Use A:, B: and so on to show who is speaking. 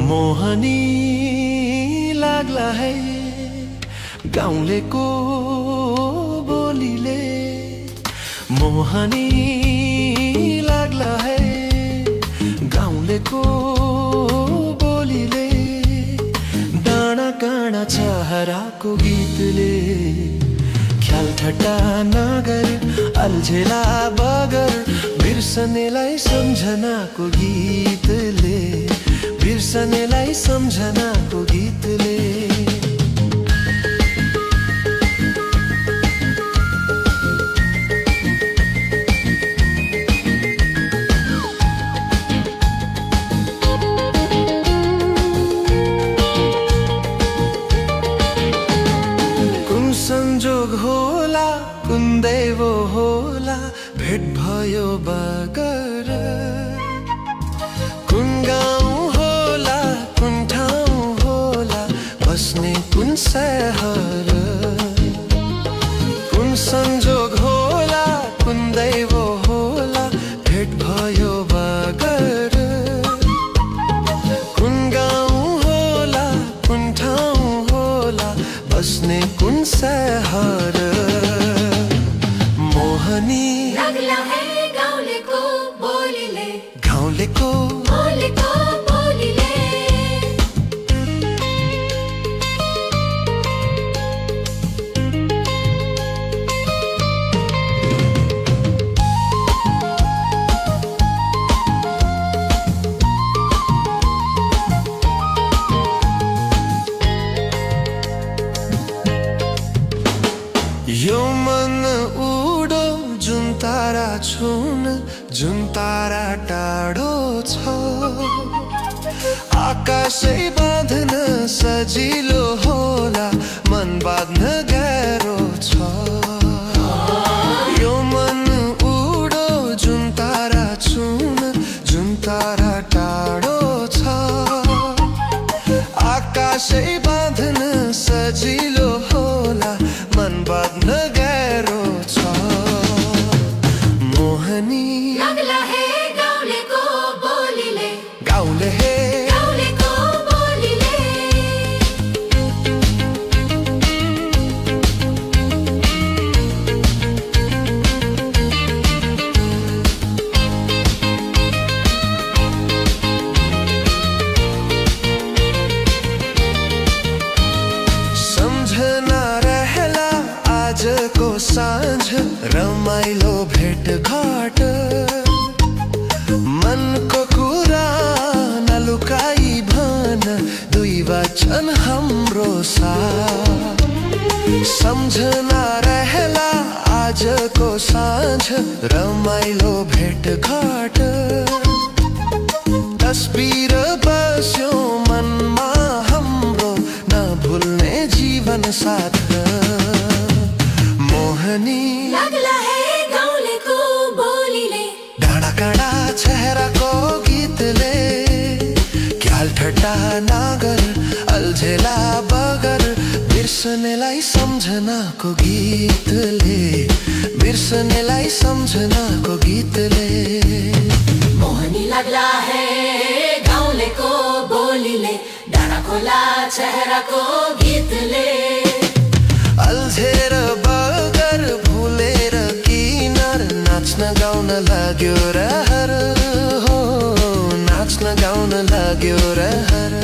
A: मोहनी लाग्ला है गाउँलेको बोलीले, मोहनी लाग्ला है गाउँलेको बोलीले, डाँडा काँडा चहराको गीतले, ख्याल ठट्टा नगर अल्झेला बगर, बिर्सनेलाई सम्झनाको गीतले, बिर्सनेलाई सम्झनाको गीतले। कुन संजोग होला, कुन दैव होला, भेट भयो बगर, कुन गाउँ होला, कुन ठाउँ होला, बस्ने कुन शहर, कुन संजोग होला, कुन दैव होला, भेट भयो बगर, कुन गाउँ होला, कुन ठाउँ होला, बस्ने कुन शहर। मोहनी
B: लाग्ला है गाउँलेको बोलीले,
A: गाउँलेको
B: बोलीको बोलीले।
A: यो मन उडो जुन तारा छुन, जुन तारा टाढो छ, आकाशै बाँध्न सजिलो होला, मन बाँध्न गाह्रो छ। यो मन उडो जुन तारा छुन, जुन तारा टाढो छ, आकाशै बाँध्न सजिलो होला, मन बाँध्न गाह्रो छ। मोहनी
B: लाग्ला है गाउँलेको बोलीले,
A: गाउँले हे
B: गाउँलेको बोलीले।
A: सम्झना रहला आजको साँझ, रमाइलो भेटघाट, मनको कुरा नलुकाई भन, दुई वचन हाम्रो साथ। सम्झना रहला आजको साँझ, रमाइलो भेटघाट, तस्बिर बस्यो मनमा हाम्रो, नभुल्ने जीवन साथ। मोहनी
B: लाग्ला है गाउँलेको बोलीले,
A: डाँडा काँडा चेहराको गीतले, ख्याल ठट्टा नगर अल्झेला बगर, बिर्सनेलाई सम्झनाको गीतले, बिर्सनेलाई सम्झनाको गीतले।
B: मोहनी लाग्ला है गाउँलेको बोलीले, डाँडा खोला चेहराको गीतले,
A: अल्झेर बगर भुलेर किनार, नाच्न गाउन लाग्यो रहर हो, नाच्न गाउन लाग्यो रहर।